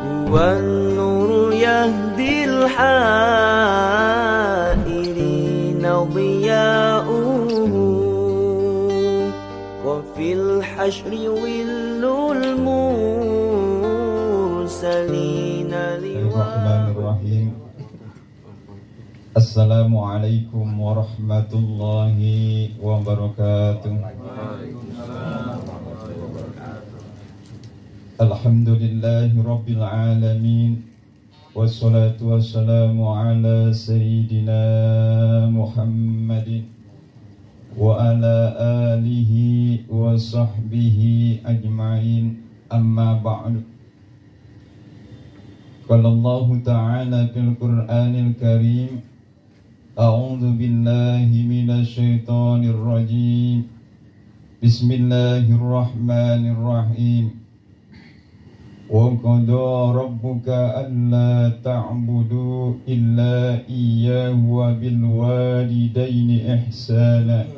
هو النور يهدي الحائرين ضياؤه وفي الحشر ظل المرسلين Bismillahirrahmanirrahim. Assalamualaikum warahmatullahi wabarakatuh. Alhamdulillahi rabbil alamin. Wassalatu wassalamu ala sayyidina Muhammadin wa ala alihi wa sahbihi ajma'in. Amma ba'du. Qala Allah Ta'ala fil Qur'anil Karim, A'udzu billahi minasy syaithanir rajim. Bismillahirrahmanirrahim. Wa qada rabbuka alla ta'budu illa iyyahu wa bil walidaini ihsana.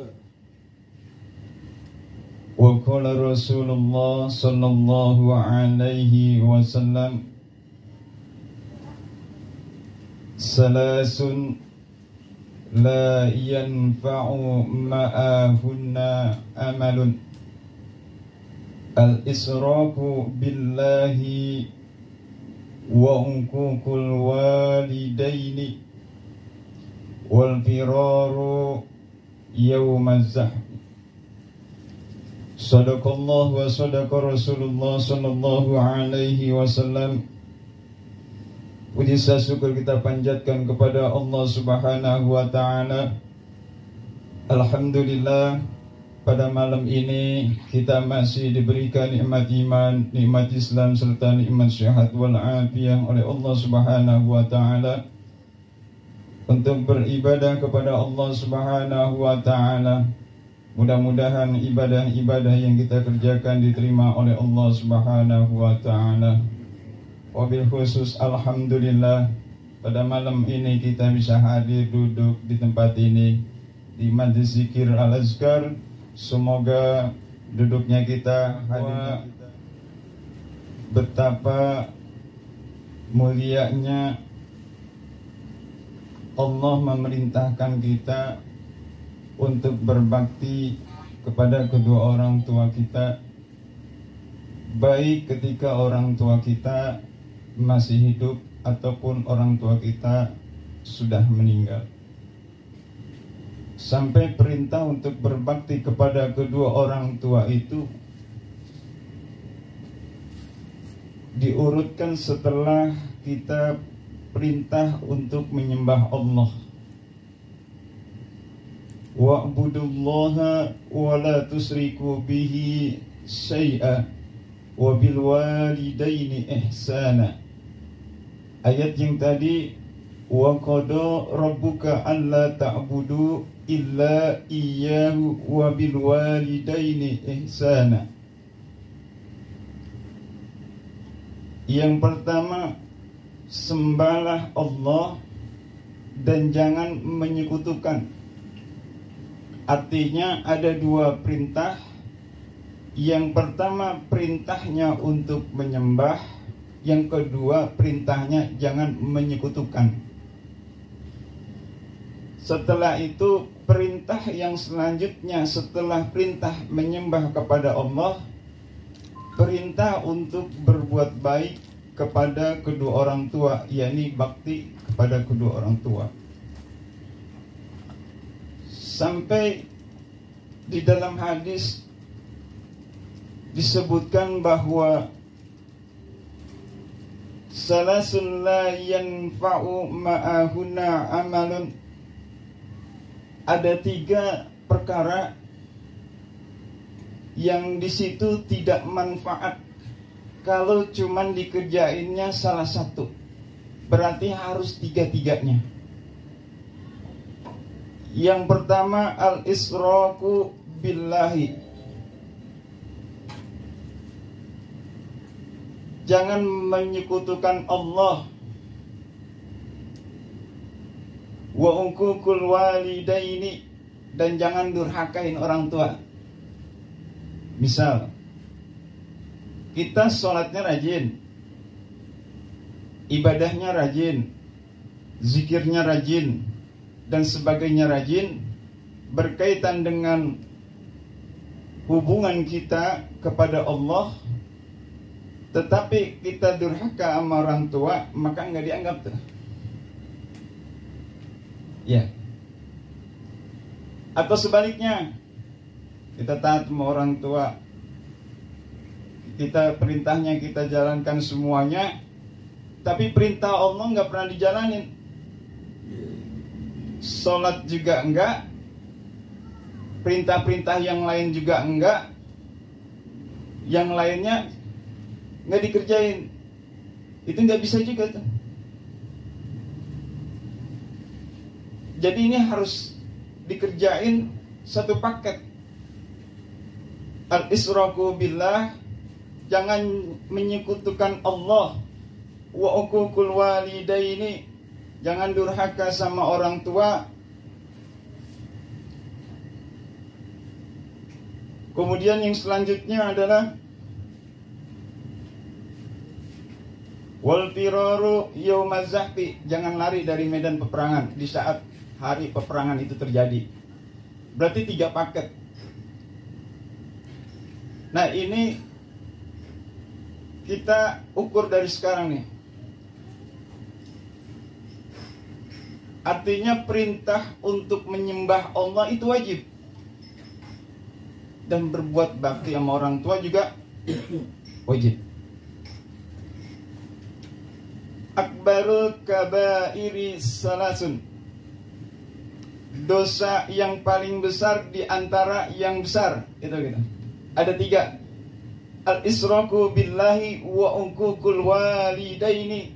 Wa qala Rasulullah sallallahu alaihi wasallam, Salasun la yanfa'u ma'ahunna amalun, al-israfu billahi wa uququl walidaini wal firaru yawmaz zahf. Sadaqallah wa sadaqa Rasulullah sallallahu alaihi wasallam. Puji syukur kita panjatkan kepada Allah Subhanahu wa Ta'ala. Alhamdulillah, pada malam ini kita masih diberikan nikmat iman, nikmat Islam serta nikmat sehat wal afiyah oleh Allah Subhanahu wa Ta'ala untuk beribadah kepada Allah Subhanahu wa Ta'ala. Mudah-mudahan ibadah-ibadah yang kita kerjakan diterima oleh Allah Subhanahu wa Ta'ala. Wabil khusus alhamdulillah, pada malam ini kita bisa hadir duduk di tempat ini di Majlis Zikir Al-Azkar. Semoga duduknya kita, hadirnya kita, betapa mulianya Allah memerintahkan kita untuk berbakti kepada kedua orang tua kita, baik ketika orang tua kita masih hidup ataupun orang tua kita sudah meninggal. Sampai perintah untuk berbakti kepada kedua orang tua itu diurutkan setelah kita perintah untuk menyembah Allah. Wa'budullaha wa la tusriku bihi syai'a wa bil walidaini ihsana. Ayat yang tadi, wa qada rabbuka alla ta'budu illa iyyahu wa bil walidaini ihsana. Yang pertama, sembahlah Allah dan jangan menyekutukan. Artinya ada dua perintah. Yang pertama perintahnya untuk menyembah, yang kedua perintahnya jangan menyekutukan. Setelah itu perintah yang selanjutnya setelah perintah menyembah kepada Allah, perintah untuk berbuat baik kepada kedua orang tua, yakni bakti kepada kedua orang tua. Sampai di dalam hadis disebutkan bahwa salasun la yanfa'u ma'ahuna amalun. Ada tiga perkara yang di situ tidak manfaat kalau cuman dikerjainnya salah satu. Berarti harus tiga-tiganya. Yang pertama al-israku billahi. Jangan menyekutukan Allah. Wa uququl walidaini, dan jangan durhakain orang tua. Misal kita sholatnya rajin, ibadahnya rajin, zikirnya rajin, dan sebagainya rajin, berkaitan dengan hubungan kita kepada Allah, tetapi kita durhaka sama orang tua, maka nggak dianggap tuh. Ya. Atau sebaliknya, kita taat sama orang tua, kita perintahnya kita jalankan semuanya, tapi perintah Allah nggak pernah dijalanin. Sholat juga enggak, perintah-perintah yang lain juga enggak, yang lainnya nggak dikerjain. Itu nggak bisa juga tuh. Jadi ini harus dikerjain satu paket. Al-israku billah, jangan menyekutukan Allah. Wa uququl walidaini, jangan durhaka sama orang tua. Kemudian yang selanjutnya adalah wal firaru yaumaz zahfi, jangan lari dari medan peperangan di saat hari peperangan itu terjadi. Berarti 3 paket. Nah, ini kita ukur dari sekarang nih. Artinya perintah untuk menyembah Allah itu wajib. Dan berbuat bakti sama orang tua juga wajib. Akbarul kabairi salasun, dosa yang paling besar di antara yang besar itu gitu. Ada 3. Al-israku billahi wa uququl walidaini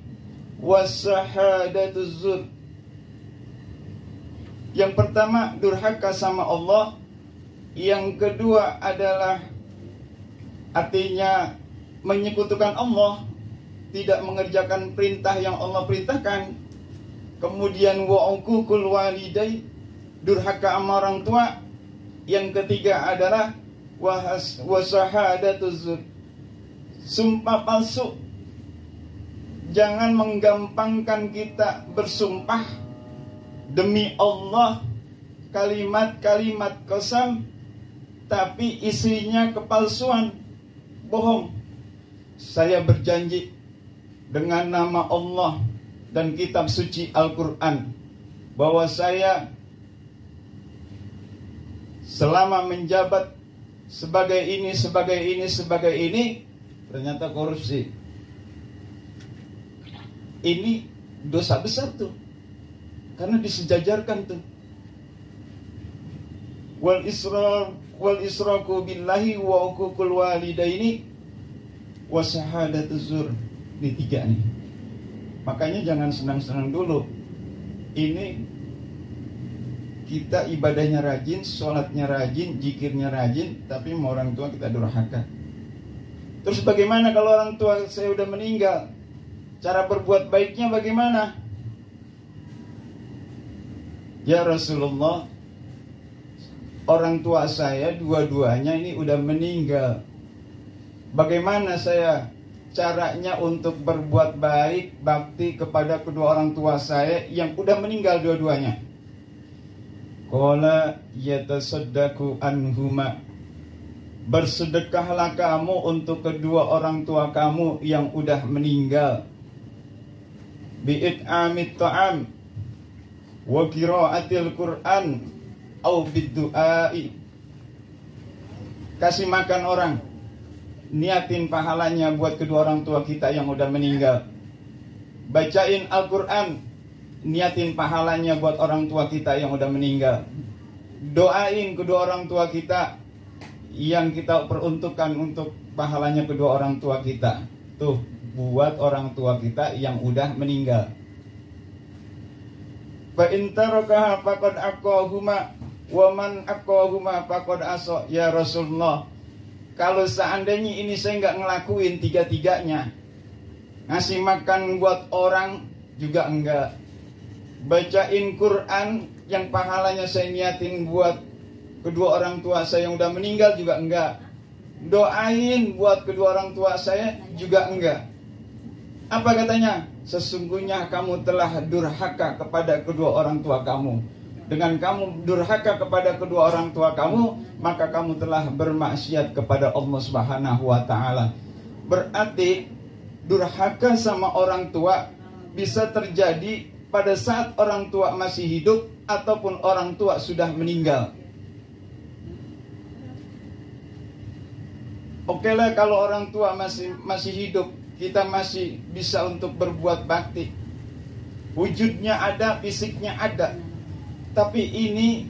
wasahadatuz zur. Yang pertama durhaka sama Allah. Yang kedua adalah artinya menyekutukan Allah, tidak mengerjakan perintah yang Allah perintahkan. Kemudian wa uququl walidai, durhaka sama orang tua. Yang ketiga adalah wasahadatuz zur, sumpah palsu. Jangan menggampangkan kita bersumpah demi Allah, kalimat-kalimat qasam, tapi isinya kepalsuan, bohong. Saya berjanji dengan nama Allah dan kitab suci Al-Quran bahwa saya selama menjabat sebagai ini, ternyata korupsi. Ini dosa besar tuh, karena disejajarkan tuh. Wal israku billahi wa uququl walidaini wa shahadatuz zur. Ini 3 nih. Makanya jangan senang-senang dulu. Ini kita ibadahnya rajin, sholatnya rajin, zikirnya rajin, tapi sama orang tua kita durhaka. Terus bagaimana kalau orang tua saya udah meninggal? Cara berbuat baiknya bagaimana? Ya Rasulullah, orang tua saya dua-duanya ini udah meninggal. Bagaimana saya caranya untuk berbuat baik, bakti kepada kedua orang tua saya yang udah meninggal dua-duanya? Qala yatasaddaqu anhuma, bersedekahlah kamu untuk kedua orang tua kamu yang udah meninggal. Bi'it'amit ta'am wa qira'atil Qur'an au biddu'ai, kasih makan orang, niatin pahalanya buat kedua orang tua kita yang udah meninggal. Bacain Al-Quran, niatin pahalanya buat orang tua kita yang udah meninggal. Doain kedua orang tua kita yang kita peruntukkan untuk pahalanya kedua orang tua kita. Tuh, buat orang tua kita yang udah meninggal. Fa in tarakaha faqad aqahuma wa man aqahuma faqad asa. Ya Rasulullah, kalau seandainya ini saya nggak ngelakuin 3-3-nya, ngasih makan buat orang juga enggak, bacain Quran yang pahalanya saya niatin buat kedua orang tua saya yang udah meninggal juga enggak, doain buat kedua orang tua saya juga enggak, Apa katanya? Sesungguhnya kamu telah durhaka kepada kedua orang tua kamu. Dengan kamu durhaka kepada kedua orang tua kamu, maka kamu telah bermaksiat kepada Allah Subhanahu wa taala. Berarti durhaka sama orang tua bisa terjadi pada saat orang tua masih hidup ataupun orang tua sudah meninggal. Oke lah kalau orang tua masih hidup, kita masih bisa untuk berbuat bakti. Wujudnya ada, fisiknya ada. Tapi ini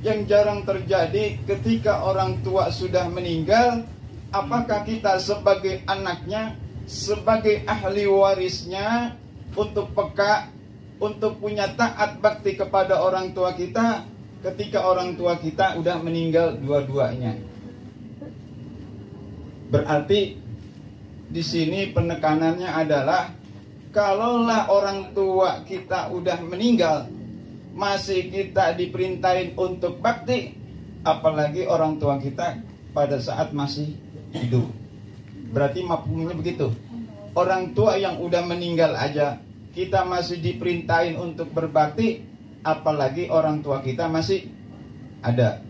yang jarang terjadi ketika orang tua sudah meninggal. Apakah kita sebagai anaknya, sebagai ahli warisnya, untuk peka, untuk punya taat bakti kepada orang tua kita ketika orang tua kita udah meninggal dua-duanya? Berarti di sini penekanannya adalah kalaulah orang tua kita udah meninggal masih kita diperintahin untuk bakti, apalagi orang tua kita pada saat masih hidup. Berarti mafhumnya begitu. Orang tua yang udah meninggal aja kita masih diperintahin untuk berbakti, apalagi orang tua kita masih ada.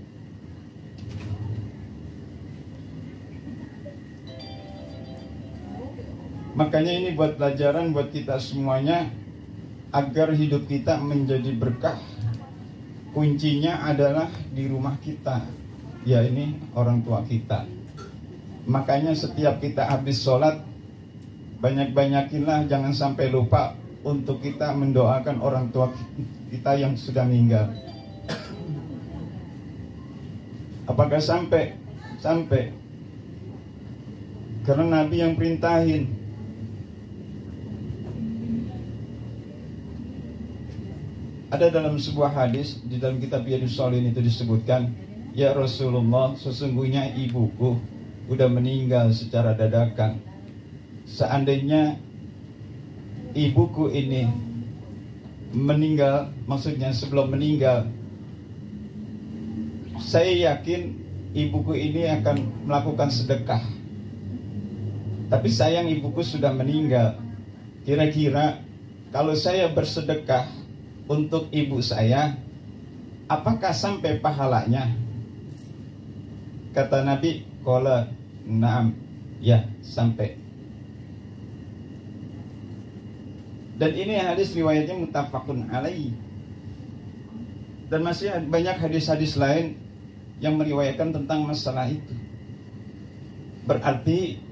Makanya ini buat pelajaran buat kita semuanya, agar hidup kita menjadi berkah. Kuncinya adalah di rumah kita, ya ini orang tua kita. Makanya setiap kita habis sholat, banyak-banyakinlah, jangan sampai lupa untuk kita mendoakan orang tua kita yang sudah meninggal. Apakah sampai? Sampai. Karena Nabi yang perintahin. Ada dalam sebuah hadis di dalam kitab Riyadhus Shalihin itu disebutkan, ya Rasulullah, sesungguhnya ibuku udah meninggal secara dadakan. Seandainya ibuku ini meninggal, maksudnya sebelum meninggal, saya yakin ibuku ini akan melakukan sedekah. Tapi sayang ibuku sudah meninggal. Kira-kira kalau saya bersedekah untuk ibu saya, apakah sampai pahalanya? Kata Nabi, qala na'am, ya sampai. Dan ini hadis riwayatnya muttafaqun alaih. Dan masih banyak hadis-hadis lain yang meriwayatkan tentang masalah itu. Berarti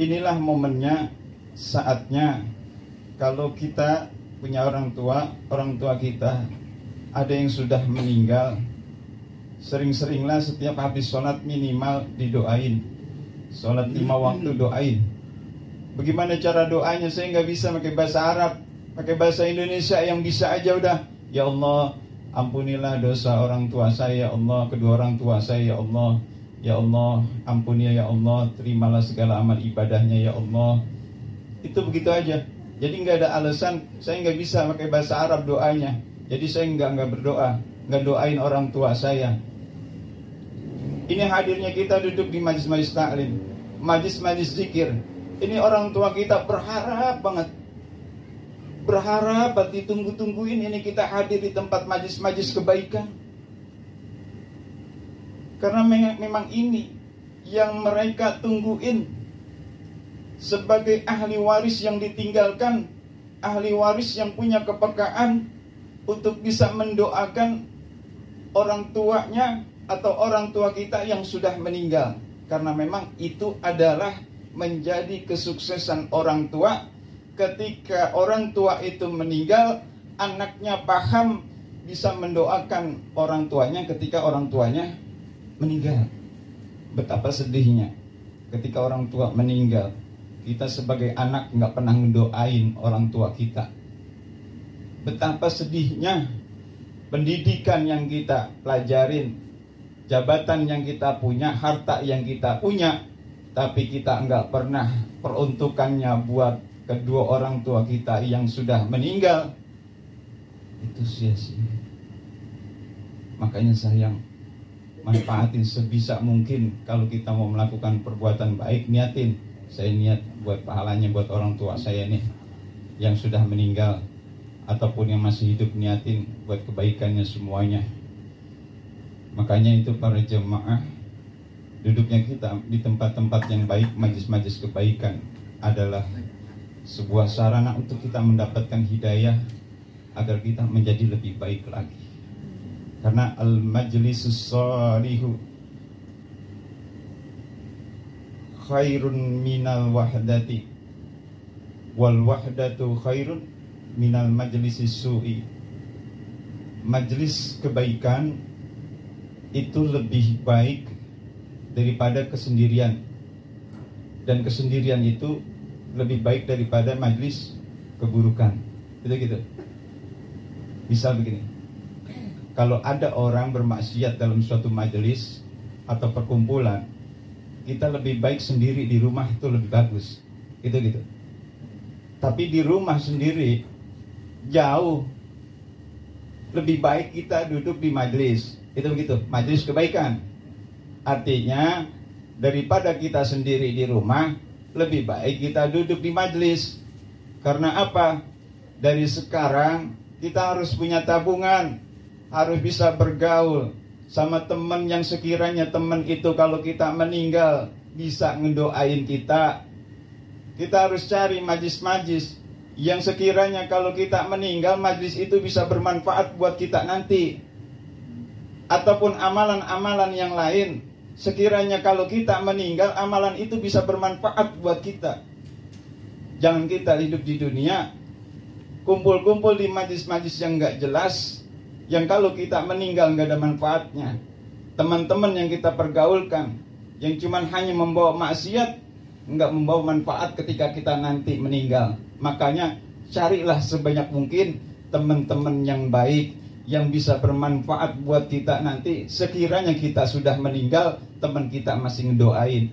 inilah momennya, saatnya kalau kita punya orang tua kita ada yang sudah meninggal, sering-seringlah setiap habis sholat minimal didoain. Sholat 5 waktu doain. Bagaimana cara doanya? Saya nggak bisa pakai bahasa Arab, pakai bahasa Indonesia yang bisa aja udah. Ya Allah, ampunilah dosa orang tua saya, ya Allah, kedua orang tua saya, ya Allah. Ya Allah, ampuni ya Allah, terimalah segala amal ibadahnya ya Allah. Itu begitu aja. Jadi nggak ada alasan saya nggak bisa pakai bahasa Arab doanya. Jadi saya nggak berdoa, nggak doain orang tua saya. Ini hadirnya kita duduk di majlis-majlis taklim, majlis-majlis zikir. Ini orang tua kita berharap banget, berharap ditunggu-tungguin ini kita hadir di tempat majlis-majlis kebaikan. Karena memang ini yang mereka tungguin. Sebagai ahli waris yang ditinggalkan, ahli waris yang punya kepekaan untuk bisa mendoakan orang tuanya atau orang tua kita yang sudah meninggal. Karena memang itu adalah menjadi kesuksesan orang tua. Ketika orang tua itu meninggal, anaknya paham bisa mendoakan orang tuanya ketika orang tuanya meninggal. Betapa sedihnya ketika orang tua meninggal, kita sebagai anak nggak pernah mendoain orang tua kita. Betapa sedihnya pendidikan yang kita pelajarin, jabatan yang kita punya, harta yang kita punya, tapi kita nggak pernah peruntukannya buat kedua orang tua kita yang sudah meninggal. Itu sia-sia. Makanya sayang, manfaatin sebisa mungkin. Kalau kita mau melakukan perbuatan baik, niatin, saya niat buat pahalanya buat orang tua saya nih. yang sudah meninggal ataupun yang masih hidup, niatin buat kebaikannya semuanya. Makanya itu para jemaah, duduknya kita di tempat-tempat yang baik, majlis-majlis kebaikan adalah sebuah sarana untuk kita mendapatkan hidayah agar kita menjadi lebih baik lagi. Karena al-majlisus salihu khairun minal wahdati wal wahdatu khairun minal majlisis su'i. Majlis kebaikan itu lebih baik daripada kesendirian, dan kesendirian itu lebih baik daripada majlis keburukan. Gitu. Misal begini, kalau ada orang bermaksiat dalam suatu majelis atau perkumpulan, kita lebih baik sendiri di rumah, itu lebih bagus. Gitu. Tapi di rumah sendiri jauh lebih baik kita duduk di majelis. Itu begitu, majelis kebaikan. Artinya daripada kita sendiri di rumah, lebih baik kita duduk di majelis. Karena apa? Dari sekarang kita harus punya tabungan, harus bisa bergaul sama teman yang sekiranya teman itu kalau kita meninggal bisa ngedoain kita. Kita harus cari majlis-majlis yang sekiranya kalau kita meninggal, majlis itu bisa bermanfaat buat kita nanti. Ataupun amalan-amalan yang lain, sekiranya kalau kita meninggal, amalan itu bisa bermanfaat buat kita. Jangan kita hidup di dunia kumpul-kumpul di majlis-majlis yang gak jelas, yang kalau kita meninggal gak ada manfaatnya. Teman-teman yang kita pergaulkan, yang cuman hanya membawa maksiat, gak membawa manfaat ketika kita nanti meninggal. Makanya carilah sebanyak mungkin teman-teman yang baik, yang bisa bermanfaat buat kita nanti. Sekiranya kita sudah meninggal, teman kita masih ngedoain.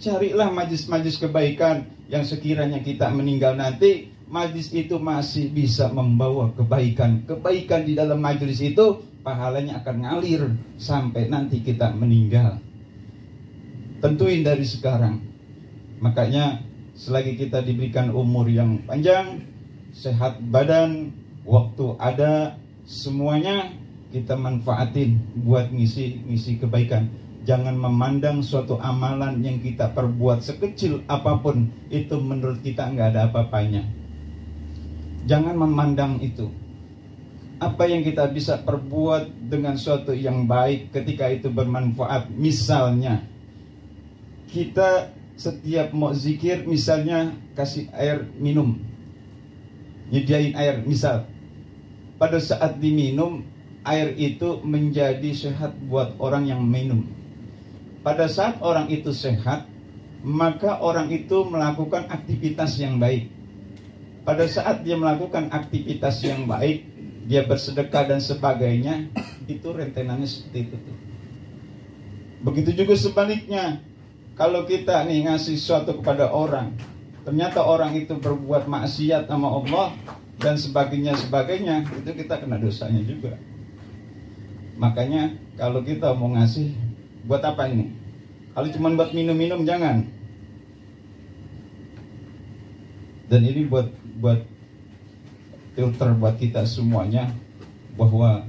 Carilah majlis-majlis kebaikan yang sekiranya kita meninggal nanti, majlis itu masih bisa membawa kebaikan. Kebaikan di dalam majlis itu pahalanya akan ngalir sampai nanti kita meninggal. Tentuin dari sekarang. Makanya selagi kita diberikan umur yang panjang, sehat badan, waktu ada, semuanya kita manfaatin buat ngisi kebaikan. Jangan memandang suatu amalan yang kita perbuat sekecil apapun itu menurut kita nggak ada apa-apanya. Jangan memandang itu. Apa yang kita bisa perbuat dengan suatu yang baik ketika itu bermanfaat. Misalnya kita setiap mau zikir, misalnya kasih air minum, nyediain air, misal pada saat diminum, air itu menjadi sehat buat orang yang minum. Pada saat orang itu sehat, maka orang itu melakukan aktivitas yang baik. Pada saat dia melakukan aktivitas yang baik, dia bersedekah dan sebagainya, itu rentenannya seperti itu. Begitu juga sebaliknya, kalau kita nih ngasih sesuatu kepada orang, ternyata orang itu berbuat maksiat sama Allah dan sebagainya, itu kita kena dosanya juga. Makanya kalau kita mau ngasih, buat apa ini? Kalau cuma buat minum-minum jangan. Dan ini buat filter buat kita semuanya, bahwa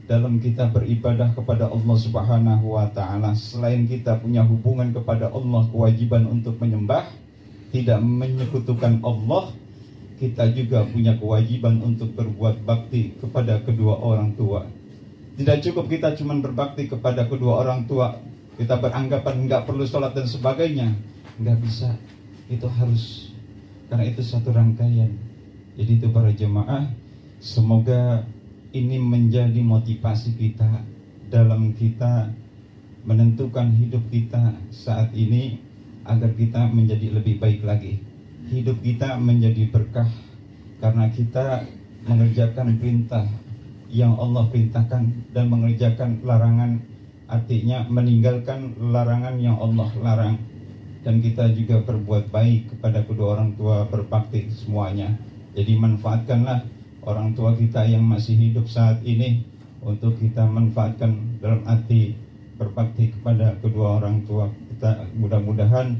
dalam kita beribadah kepada Allah Subhanahu wa ta'ala, selain kita punya hubungan kepada Allah, kewajiban untuk menyembah, tidak menyekutukan Allah, kita juga punya kewajiban untuk berbuat bakti kepada kedua orang tua. Tidak cukup kita cuma berbakti kepada kedua orang tua, kita beranggapan nggak perlu sholat dan sebagainya. Nggak bisa, itu harus, karena itu satu rangkaian. Jadi itu para jemaah, semoga ini menjadi motivasi kita dalam kita menentukan hidup kita saat ini, agar kita menjadi lebih baik lagi. Hidup kita menjadi berkah karena kita mengerjakan perintah yang Allah perintahkan dan mengerjakan larangan, artinya meninggalkan larangan yang Allah larang. Dan kita juga berbuat baik kepada kedua orang tua, berbakti semuanya. Jadi manfaatkanlah orang tua kita yang masih hidup saat ini untuk kita manfaatkan dalam arti berbakti kepada kedua orang tua kita. Mudah-mudahan